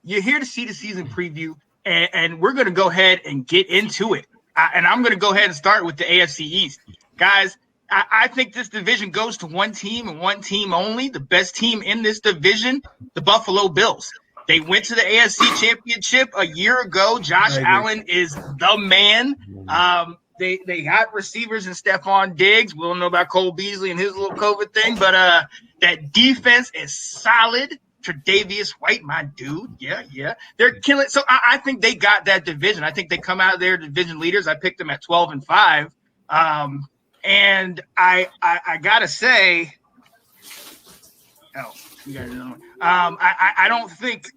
you're here to see the season preview, and we're going to go ahead and get into it. And I'm going to go ahead and start with the AFC East. Guys, I think this division goes to one team and one team only. The best team in this division, the Buffalo Bills. They went to the AFC Championship a year ago. Josh Allen is the man. They got receivers in Stephon Diggs. We don't know about Cole Beasley and his little COVID thing, but that defense is solid. Tre'Davious White, my dude. Yeah. They're killing. So I think they got that division. I think they come out of their division leaders. I picked them at 12-5. And I gotta say, you got another one. I don't think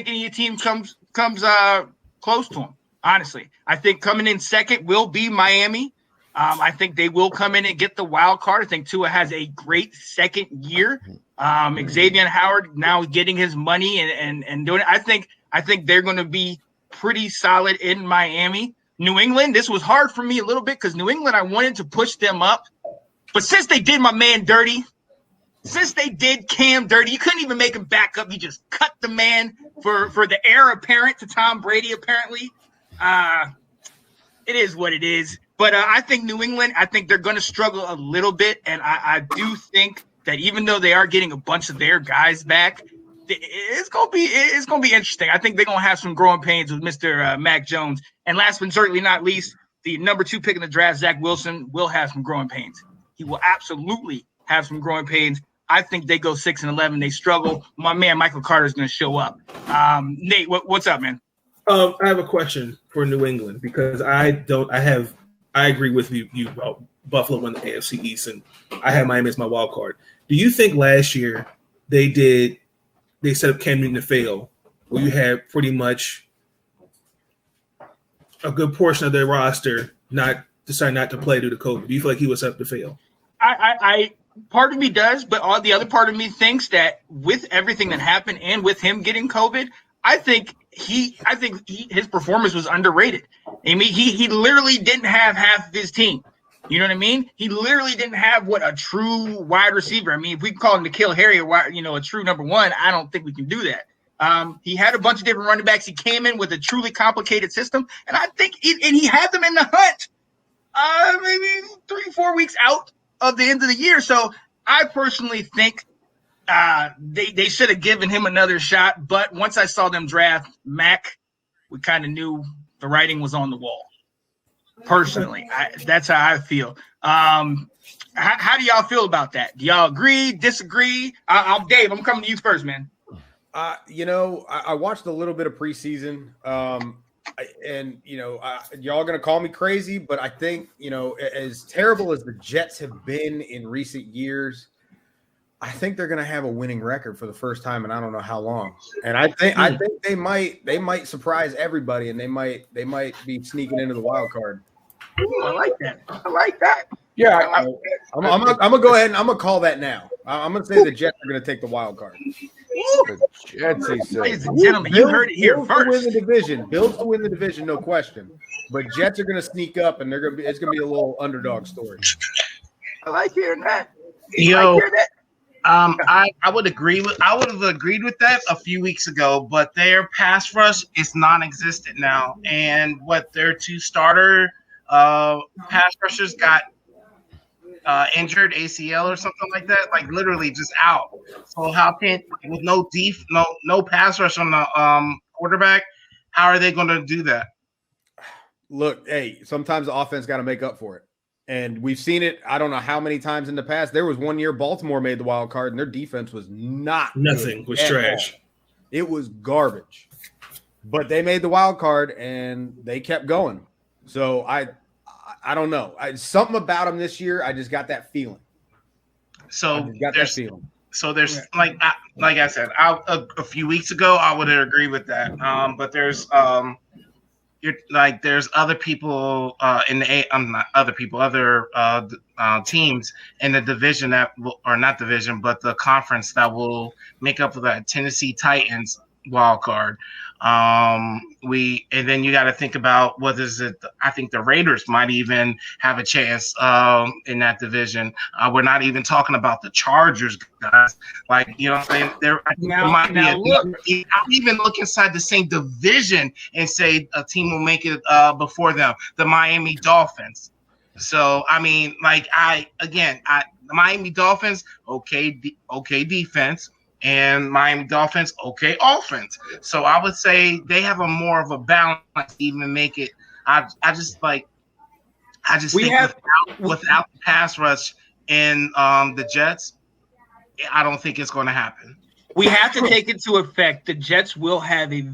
any team comes close to them. Honestly, I think coming in second will be Miami. I think they will come in and get the wild card. I think Tua has a great second year. Xavier Howard now getting his money and doing it. I think they're going to be pretty solid in Miami. New England, this was hard for me a little bit because New England, I wanted to push them up. But since they did my man dirty, since they did Cam dirty, you couldn't even make him back up. You just cut the man for the heir apparent to Tom Brady, apparently. It is what it is. But I think New England, I think they're going to struggle a little bit. And I do think that even though they are getting a bunch of their guys back, it's gonna be interesting. I think they're gonna have some growing pains with Mr. Mac Jones. And last but certainly not least, the number 2 pick in the draft, Zach Wilson, will have some growing pains. He will absolutely have some growing pains. I think they go 6-11. They struggle. My man Michael Carter is going to show up. Nate, what's up, man? I have a question for New England because I agree with you about Buffalo won the AFC East, and I have Miami as my wild card. Do you think last year they set up Cam Newton to fail, where you had pretty much a good portion of their roster decide not to play due to COVID? Do you feel like he was set up to fail? I part of me does, but the other part of me thinks that with everything that happened and with him getting COVID, I think his performance was underrated. I mean, he literally didn't have half of his team. You know what I mean? He literally didn't have a true wide receiver. I mean, if we call him N'Keal Harry, a true number one, I don't think we can do that. He had a bunch of different running backs. He came in with a truly complicated system, and I think he had them in the hunt maybe 3-4 weeks out of the end of the year. So I personally think they should have given him another shot. But once I saw them draft Mac, we kind of knew the writing was on the wall. Personally, that's how I feel. How do y'all feel about that? Do y'all agree, disagree? Dave, I'm coming to you first, man. I watched a little bit of preseason, and y'all gonna call me crazy, but I think as terrible as the Jets have been in recent years, I think they're gonna have a winning record for the first time in I don't know how long. And I think they might surprise everybody, and they might be sneaking into the wild card. Ooh, I like that. Yeah, I'm gonna go ahead and I'm gonna call that now. I'm gonna say the Jets are gonna take the wild card. The Jets, ladies and gentlemen, you heard it here first. Bills to win the division, no question. But Jets are gonna sneak up, and it's gonna be a little underdog story. I like hearing that. I would have agreed with that a few weeks ago, but their pass rush is non-existent now, and what their 2 starter pass rushers got injured, ACL or something like that, like literally just out. So how can, with no pass rush on the quarterback, how are they going to do that? Look, hey, sometimes the offense got to make up for it. And we've seen it, I don't know how many times in the past. There was one year Baltimore made the wild card, and their defense was nothing. Was trash. It was garbage. But they made the wild card, and they kept going. So I don't know. Something about them this year, I just got that feeling. So there's like I said, a few weeks ago, I would have agreed with that. But there's there's other people other teams in the division but the conference that will make up for that Tennessee Titans wild card. And then you got to think about what is it? I think the Raiders might even have a chance in that division. We're not even talking about the Chargers, guys. Like, you know what I'm saying? There might be I'll even look inside the same division and say a team will make it before them, the Miami Dolphins. So, I mean, like, the Miami Dolphins, okay defense. And Miami Dolphins, okay, offense. So I would say they have a more of a balance to even make it. I just think without the pass rush in the Jets, I don't think it's going to happen. We have to take into effect the Jets will have a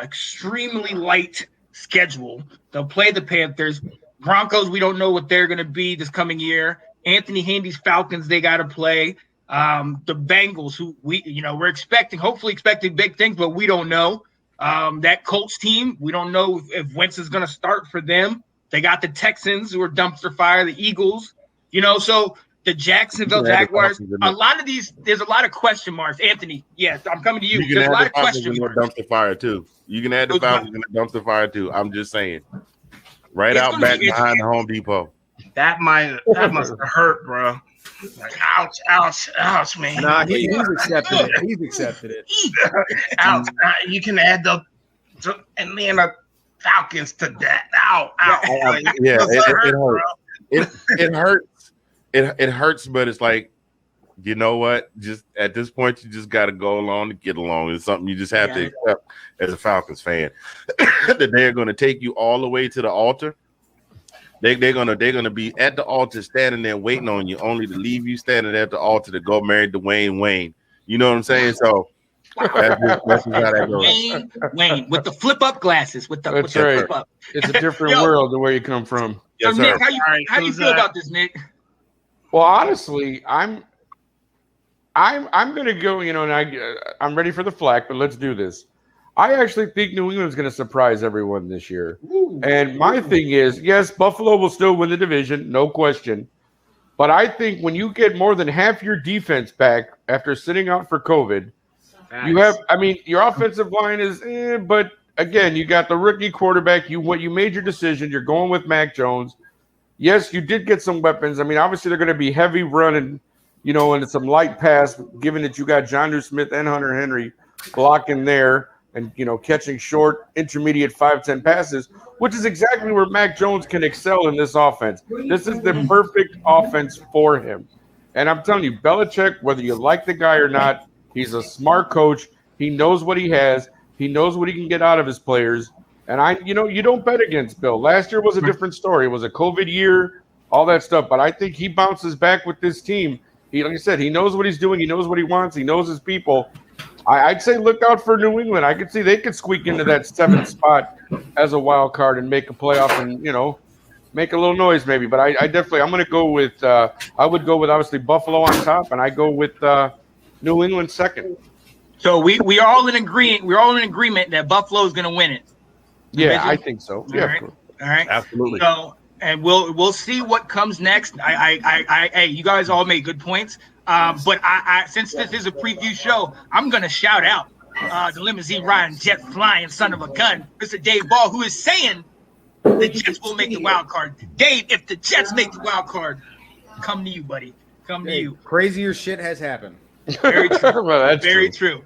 extremely light schedule. They'll play the Panthers. Broncos, we don't know what they're going to be this coming year. Anthony Handy's Falcons, they got to play. The Bengals, who we're hopefully expecting big things, but we don't know. That Colts team, we don't know if Wentz is going to start for them. They got the Texans, who are dumpster fire, the Eagles, so the Jacksonville Jaguars. There's a lot of question marks. Anthony, yes, I'm coming to you. There's a lot of question marks. Dumpster fire too. You can add the Falcons in the dumpster fire too. I'm just saying, out back behind the Home Depot. That must have hurt, bro. Like, ouch, man. Nah, he's accepted it. He's accepted it. Ouch. You can add the Atlanta Falcons to that. Ow. Yeah, it hurts. It hurts, but it's like, you know what? Just at this point, you just got to go along to get along. It's something you just have to accept as a Falcons fan. That they're going to take you all the way to the altar. They're gonna be at the altar standing there waiting on you, only to leave you standing at the altar to go marry Dwayne Wayne. You know what I'm saying? So that's how that goes. Wayne with the flip up glasses. That's right. Flip up. It's a different world than where you come from. Yes, Nick, how you feel about this, Nick? Well, honestly, I'm gonna go. And I'm ready for the flack, but let's do this. I actually think New England's going to surprise everyone this year. And my thing is, yes, Buffalo will still win the division, no question. But I think when you get more than half your defense back after sitting out for COVID, your offensive line is, but again, you got the rookie quarterback. You made your decision. You're going with Mac Jones. Yes, you did get some weapons. I mean, obviously they're going to be heavy running, and some light pass, given that you got Jonnu Smith and Hunter Henry blocking there. And, catching short, intermediate 5-10 passes, which is exactly where Mac Jones can excel in this offense. This is the perfect offense for him. And I'm telling you, Belichick, whether you like the guy or not, he's a smart coach. He knows what he has. He knows what he can get out of his players. And you don't bet against Bill. Last year was a different story. It was a COVID year, all that stuff. But I think he bounces back with this team. Like I said, he knows what he's doing. He knows what he wants. He knows his people. I'd say look out for New England. I could see they could squeak into that 7th spot as a wild card and make a playoff and, make a little noise maybe. But I'm going to go with I would go with obviously Buffalo on top, and I go with New England second. So we are all in agreement. We're all in agreement that Buffalo is going to win it. Yeah, I think so. Yeah, all right. Absolutely. So, and we'll see what comes next. Hey, you guys all made good points. But I since this is a preview show, I'm gonna shout out the limousine riding, jet flying son of a gun, Mr. Dave Ball, who is saying the Jets will make the wild card. Dave, if the Jets make the wild card, come to you, buddy. Come to you. Crazier shit has happened. Very true. Well, that's very true.